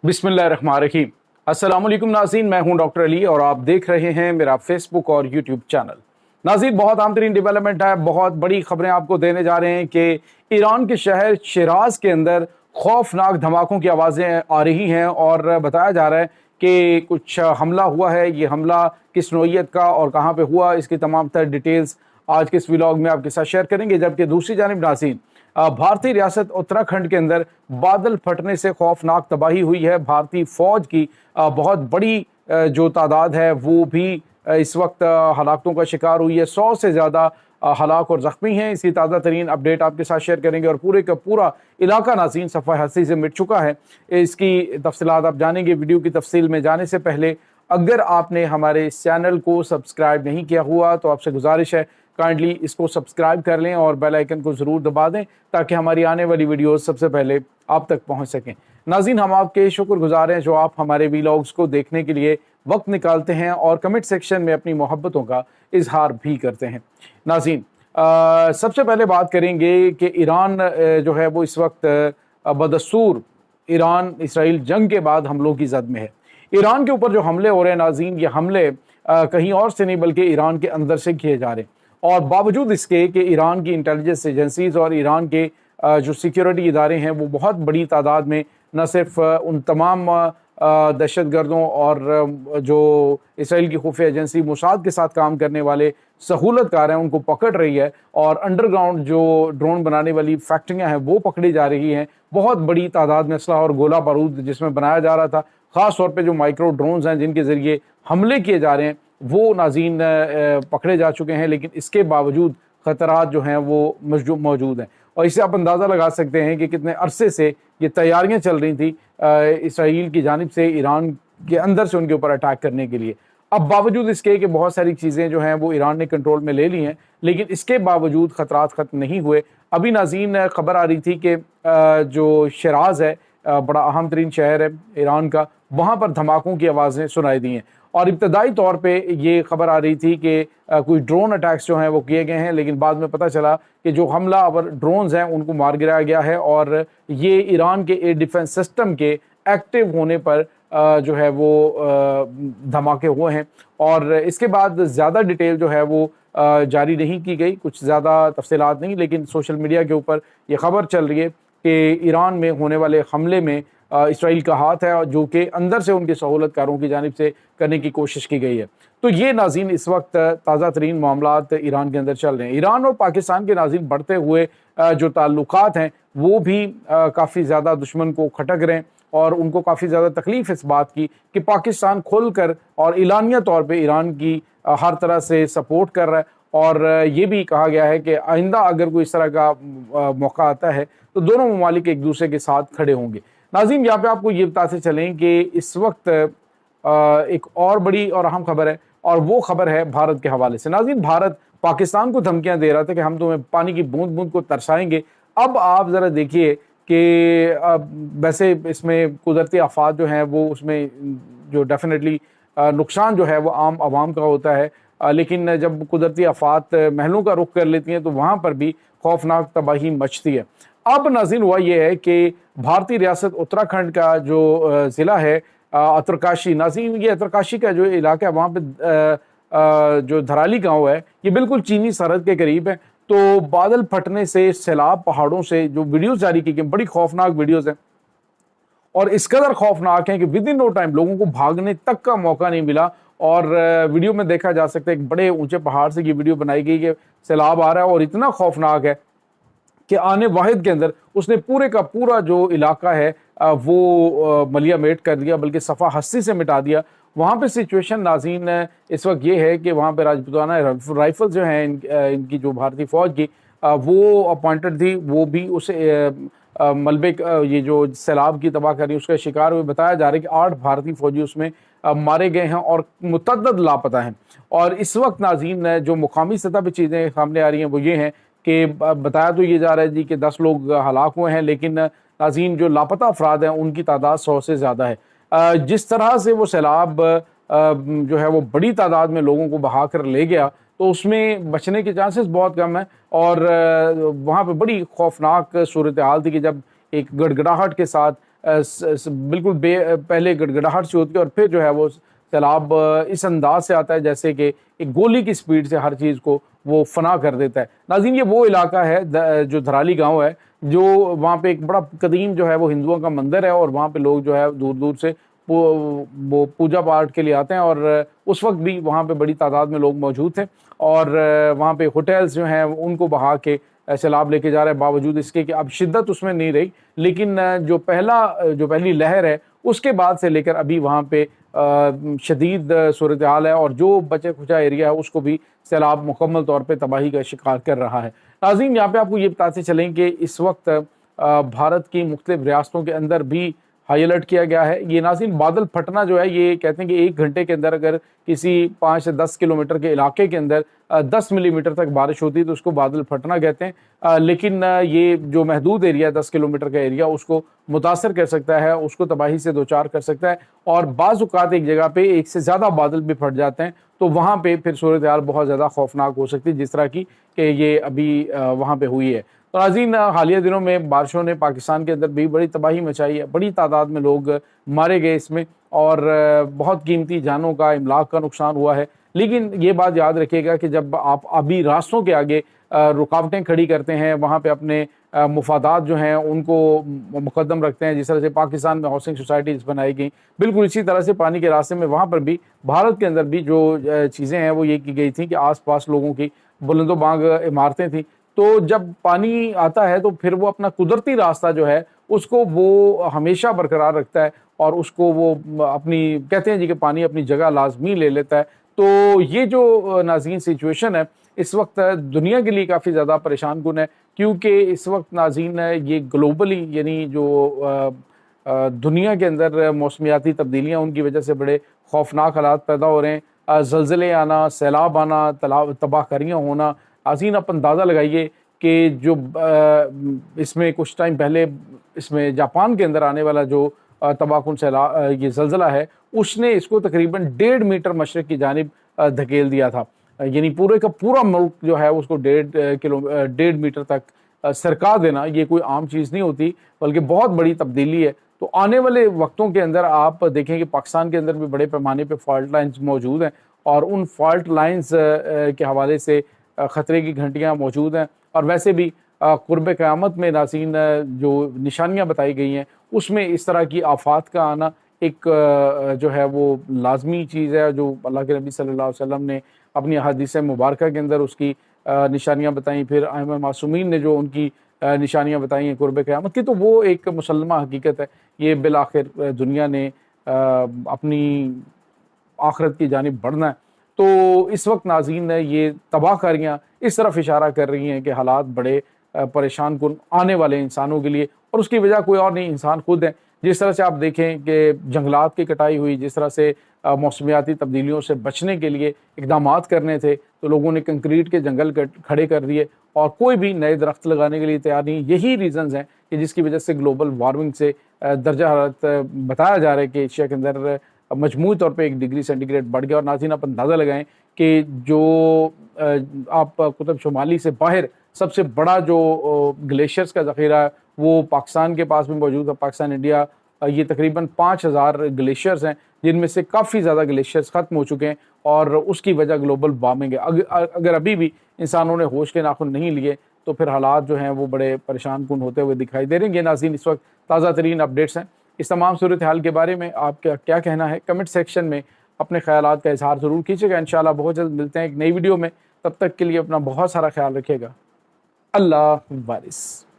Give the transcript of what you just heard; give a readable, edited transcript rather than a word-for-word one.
बिस्मिल्लाहिर्रहमानिर्रहीम। अस्सलाम वालेकुम नाज़रीन, मैं हूं डॉक्टर अली और आप देख रहे हैं मेरा फेसबुक और यूट्यूब चैनल। नाज़रीन, बहुत अहम तरीन डेवलपमेंट है, बहुत बड़ी खबरें आपको देने जा रहे हैं कि ईरान के शहर शिराज के अंदर खौफनाक धमाकों की आवाज़ें आ रही हैं और बताया जा रहा है कि कुछ हमला हुआ है। ये हमला किस नौइयत का और कहाँ पे हुआ, इसकी तमाम तर डिटेल्स आज के इस व्लॉग में आपके साथ शेयर करेंगे। जबकि दूसरी जानिब नाज़रीन, भारतीय रियासत उत्तराखंड के अंदर बादल फटने से खौफनाक तबाही हुई है। भारतीय फौज की बहुत बड़ी जो तादाद है वो भी इस वक्त हलाकतों का शिकार हुई है। 100 से ज़्यादा हलाक और ज़ख्मी हैं। इसकी ताज़ा तरीन अपडेट आपके साथ शेयर करेंगे और पूरे का पूरा इलाका नाज़रीन सफ़ा हस्ती से मिट चुका है। इसकी तफसीलात आप जानेंगे। वीडियो की तफसील में जाने से पहले अगर आपने हमारे इस चैनल को सब्सक्राइब नहीं किया हुआ तो आपसे गुजारिश है काइंडली इसको सब्सक्राइब कर लें और बेल आइकन को ज़रूर दबा दें ताकि हमारी आने वाली वीडियोस सबसे पहले आप तक पहुंच सकें। नाज़रीन, हम आपके शुक्रगुजार हैं जो आप हमारे वीलॉग्स को देखने के लिए वक्त निकालते हैं और कमेंट सेक्शन में अपनी मोहब्बतों का इजहार भी करते हैं। नाज़रीन, सबसे पहले बात करेंगे कि ईरान जो है वो इस वक्त बदस्तूर ईरान इसराइल जंग के बाद हमलों की जद में है। ईरान के ऊपर जो हमले हो रहे हैं नाज़रीन, ये हमले कहीं और से नहीं बल्कि ईरान के अंदर से किए जा रहे हैं। और बावजूद इसके कि ईरान की इंटेलिजेंस एजेंसीज और ईरान के जो सिक्योरिटी इदारे हैं वो बहुत बड़ी तादाद में न सिर्फ उन तमाम दहशत गर्दों और जो इसराइल की खुफिया एजेंसी मोसाद के साथ काम करने वाले सहूलतकार हैं उनको पकड़ रही है और अंडरग्राउंड जो ड्रोन बनाने वाली फैक्ट्रियां हैं वो पकड़ी जा रही हैं। बहुत बड़ी तादाद में असला और गोला बारूद जिसमें बनाया जा रहा था, ख़ास तौर पे जो माइक्रो ड्रोन्स हैं जिनके ज़रिए हमले किए जा रहे हैं वो नाज़रीन पकड़े जा चुके हैं। लेकिन इसके बावजूद ख़तरात जो हैं वो मौजूद हैं और इससे आप अंदाज़ा लगा सकते हैं कि कितने अरसे से ये तैयारियां चल रही थी इसराइल की जानिब से ईरान के अंदर से उनके ऊपर अटैक करने के लिए। अब बावजूद इसके कि बहुत सारी चीज़ें जो हैं वो ईरान ने कंट्रोल में ले ली हैं, लेकिन इसके बावजूद ख़तरात ख़त्म नहीं हुए। अभी नाज़रीन खबर आ रही थी कि जो शिराज है, बड़ा अहम तरीन शहर है ईरान का, वहाँ पर धमाकों की आवाज़ें सुनाई दी हैं और इब्तदाई तौर पे ये खबर आ रही थी कि कुछ ड्रोन अटैक्स जो हैं वो किए गए हैं, लेकिन बाद में पता चला कि जो हमलावर ड्रोन्स हैं उनको मार गिराया गया है और ये ईरान के एयर डिफेंस सिस्टम के एक्टिव होने पर जो है वो धमाके हुए हैं। और इसके बाद ज़्यादा डिटेल जो है वो जारी नहीं की गई, कुछ ज़्यादा तफसीलात नहीं, लेकिन सोशल मीडिया के ऊपर ये खबर चल रही है कि ईरान में होने वाले हमले में इसराइल का हाथ है और जो कि अंदर से उनके सहूलतकारों की जानिब से करने की कोशिश की गई है। तो ये नाज़रीन इस वक्त ताज़ा तरीन मामलात ईरान के अंदर चल रहे हैं। ईरान और पाकिस्तान के नाज़रीन बढ़ते हुए जो ताल्लुकात हैं वो भी काफ़ी ज़्यादा दुश्मन को खटक रहे हैं और उनको काफ़ी ज़्यादा तकलीफ़ इस बात की कि पाकिस्तान खुल कर और इलानिया तौर पर ईरान की हर तरह से सपोर्ट कर रहा है। और ये भी कहा गया है कि आइंदा अगर कोई इस तरह का मौका आता है तो दोनों ममालिक एक दूसरे के साथ खड़े होंगे। नाज़रीन, यहाँ पे आपको ये बताते चलें कि इस वक्त एक और बड़ी और अहम खबर है और वो खबर है भारत के हवाले से। नाज़रीन, भारत पाकिस्तान को धमकियां दे रहा था कि हम तुम्हें पानी की बूंद बूंद को तरसाएंगे। अब आप ज़रा देखिए कि वैसे इसमें कुदरती आफात जो हैं वो उसमें जो डेफिनेटली नुकसान जो है वो आम आवाम का होता है, लेकिन जब कुदरती आफात महलों का रुख कर लेती हैं तो वहाँ पर भी खौफनाक तबाही मचती है। अब नाज़रीन हुआ ये है कि भारतीय रियासत उत्तराखंड का जो ज़िला है उत्तरकाशी, नाज़रीन ये उत्तरकाशी का जो इलाका है वहाँ पे जो धराली गांव है ये बिल्कुल चीनी सरहद के करीब है। तो बादल फटने से, सैलाब, पहाड़ों से जो वीडियोस जारी की गई बड़ी खौफनाक वीडियोस हैं और इस कदर खौफनाक हैं कि विद इन नो टाइम लोगों को भागने तक का मौका नहीं मिला। और वीडियो में देखा जा सकता है एक बड़े ऊंचे पहाड़ से ये वीडियो बनाई गई कि सैलाब आ रहा है और इतना खौफनाक है कि आने वाहिद के अंदर उसने पूरे का पूरा जो इलाका है वो मलिया मेट कर दिया, बल्कि सफ़ा हस्ती से मिटा दिया। वहाँ पे सिचुएशन नाज़रीन इस वक्त ये है कि वहाँ पे राजपूताना राइफल जो हैं इनकी जो भारतीय फ़ौज की वो अपॉइंटेड थी, वो भी उस मलबे ये जो सैलाब की तबाहकारी उसका शिकार हुए। बताया जा रहा है कि 8 भारतीय फ़ौजी उसमें मारे गए हैं और मुतअद्दिद लापता हैं। और इस वक्त नाज़रीन जो मुकामी सतह पर चीज़ें सामने आ रही हैं वो ये हैं कि बताया तो ये जा रहा है जी कि 10 लोग हलाक हुए हैं, लेकिन नाज़रीन जो लापता अफराद हैं उनकी तादाद 100 से ज़्यादा है। जिस तरह से वो सैलाब जो है वो बड़ी तादाद में लोगों को बहा कर ले गया तो उसमें बचने के चांसेस बहुत कम है। और वहाँ पे बड़ी खौफनाक सूरत हाल थी कि जब एक गड़गड़ाहट के साथ بالکل پہلے گڑگڑاہٹ سی ہوتی ہے اور پھر جو ہے وہ سیلاب اس انداز سے آتا ہے جیسے کہ ایک گولی کی سپیڈ سے ہر چیز کو وہ فنا کر دیتا ہے۔ ناظرین یہ وہ علاقہ ہے جو دھرالی گاؤں ہے، جو وہاں پہ ایک بڑا قدیم جو ہے وہ ہندوؤں کا مندر ہے، اور وہاں پہ لوگ جو ہے دور دور سے وہ پوجا پاٹ کے لیے آتے ہیں، اور اس وقت بھی وہاں پہ بڑی تعداد میں لوگ موجود تھے، اور وہاں پہ ہوٹلز جو ہیں ان کو بہا کے سیلاب لے کے جا رہے ہیں، باوجود اس کے کہ اب شدت اس میں نہیں رہی، لیکن جو پہلی لہر ہے اس کے بعد سے لے کر ابھی وہاں پہ شدید صورتحال ہے، اور جو بچے کھچا ایریا ہے اس کو بھی سیلاب مکمل طور پہ تباہی کا شکار کر رہا ہے۔ ناظرین یہاں پہ آپ کو یہ بتاتے چلیں کہ اس وقت بھارت کی مختلف ریاستوں کے اندر بھی ہائی الرٹ کیا گیا ہے۔ یہ ناظرین بادل پھٹنا جو ہے یہ کہتے ہیں کہ 1 گھنٹے کے اندر اگر کسی 5 سے 10 کلومیٹر کے علاقے کے اندر 10 ملی میٹر تک بارش ہوتی ہے تو اس کو بادل پھٹنا کہتے ہیں، لیکن یہ جو محدود ایریا 10 کلومیٹر کا ایریا اس کو متاثر کر سکتا ہے، اس کو تباہی سے دوچار کر سکتا ہے، اور بعض اوقات ایک جگہ پہ ایک سے زیادہ بادل بھی پھٹ جاتے ہیں تو وہاں پہ پھر صورتحال بہت زیادہ خوفناک ہو سکتی ہے، جس طرح کی کہ یہ ابھی وہاں پہ ہوئی ہے۔ تو ناظرین حالیہ دنوں میں بارشوں نے پاکستان کے اندر بھی بڑی تباہی مچائی ہے، بڑی تعداد میں لوگ مارے گئے اس میں، اور بہت قیمتی جانوں کا املاک کا نقصان ہوا ہے۔ لیکن یہ بات یاد رکھیے گا کہ جب آپ ابھی راستوں کے آگے رکاوٹیں کھڑی کرتے ہیں، وہاں پہ اپنے مفادات جو ہیں ان کو مقدم رکھتے ہیں، جس طرح سے پاکستان میں ہاؤسنگ سوسائٹیز بنائی گئیں، بالکل اسی طرح سے پانی کے راستے میں وہاں پر بھی بھارت کے اندر بھی جو چیزیں ہیں وہ یہ کی گئی تھیں کہ آس پاس لوگوں کی بلند و بانگ عمارتیں تھیں، تو جب پانی آتا ہے تو پھر وہ اپنا قدرتی راستہ جو ہے اس کو وہ ہمیشہ برقرار رکھتا ہے، اور اس کو وہ اپنی کہتے ہیں جی کہ پانی اپنی جگہ لازمی لے لیتا ہے۔ تو یہ جو ناظرین سچویشن ہے اس وقت دنیا کے لیے کافی زیادہ پریشان کن ہے، کیونکہ اس وقت ناظرین یہ گلوبلی یعنی جو دنیا کے اندر موسمیاتی تبدیلیاں ان کی وجہ سے بڑے خوفناک حالات پیدا ہو رہے ہیں، زلزلے آنا، سیلاب آنا، تباہ کاریاں ہونا۔ ناظرین آپ اندازہ لگائیے کہ جو اس میں کچھ ٹائم پہلے اس میں جاپان کے اندر آنے والا جو تباہ کن یہ زلزلہ ہے اس نے اس کو تقریباً 1.5 میٹر مشرق کی جانب دھکیل دیا تھا، یعنی پورے کا پورا ملک جو ہے اس کو 1.5 میٹر تک سرکا دینا یہ کوئی عام چیز نہیں ہوتی، بلکہ بہت بڑی تبدیلی ہے۔ تو آنے والے وقتوں کے اندر آپ دیکھیں کہ پاکستان کے اندر بھی بڑے پیمانے پہ فالٹ لائنز موجود ہیں، اور ان فالٹ لائنز کے حوالے سے خطرے کی گھنٹیاں موجود ہیں، اور ویسے بھی قرب قیامت میں ناظرین جو نشانیاں بتائی گئی ہیں اس میں اس طرح کی آفات کا آنا ایک جو ہے وہ لازمی چیز ہے، جو اللہ کے نبی صلی اللہ علیہ وسلم نے اپنی احادیث مبارکہ کے اندر اس کی نشانیاں بتائیں، پھر ائمہ معصومین نے جو ان کی نشانیاں بتائی ہیں قرب قیامت کی، تو وہ ایک مسلمہ حقیقت ہے۔ یہ بالآخر دنیا نے اپنی آخرت کی جانب بڑھنا ہے، تو اس وقت ناظرین یہ تباہ کاریاں اس طرف اشارہ کر رہی ہیں کہ حالات بڑے پریشان کن آنے والے انسانوں کے لیے، اور اس کی وجہ کوئی اور نہیں، انسان خود ہے۔ جس طرح سے آپ دیکھیں کہ جنگلات کی کٹائی ہوئی، جس طرح سے موسمیاتی تبدیلیوں سے بچنے کے لیے اقدامات کرنے تھے تو لوگوں نے کنکریٹ کے جنگل کھڑے کر دیے، اور کوئی بھی نئے درخت لگانے کے لیے تیار نہیں۔ یہی ریزنز ہیں کہ جس کی وجہ سے گلوبل وارمنگ سے درجہ حرارت بتایا جا رہا ہے کہ ایشیا کے اندر مجموعی طور پہ 1 ڈگری سینٹی گریڈ بڑھ گیا۔ اور ناظرین آپ اندازہ لگائیں کہ جو آپ قطب شمالی سے باہر سب سے بڑا جو گلیشیئرز کا ذخیرہ ہے وہ پاکستان کے پاس بھی موجود ہے، پاکستان انڈیا، یہ تقریباً 5000 گلیشیئرز ہیں، جن میں سے کافی زیادہ گلیشیئرز ختم ہو چکے ہیں، اور اس کی وجہ گلوبل وارمنگ ہے۔ اگر ابھی بھی انسانوں نے ہوش کے ناخن نہیں لیے تو پھر حالات جو ہیں وہ بڑے پریشان کن ہوتے ہوئے دکھائی دے رہے ہیں۔ یہ ناظرین اس وقت تازہ ترین اپڈیٹس ہیں۔ اس تمام صورتحال کے بارے میں آپ کا کیا کہنا ہے؟ کمنٹ سیکشن میں اپنے خیالات کا اظہار ضرور کیجیے گا۔ انشاءاللہ بہت جلد ملتے ہیں ایک نئی ویڈیو میں، تب تک کے لیے اپنا بہت سارا خیال رکھیے گا۔ اللہ حافظ۔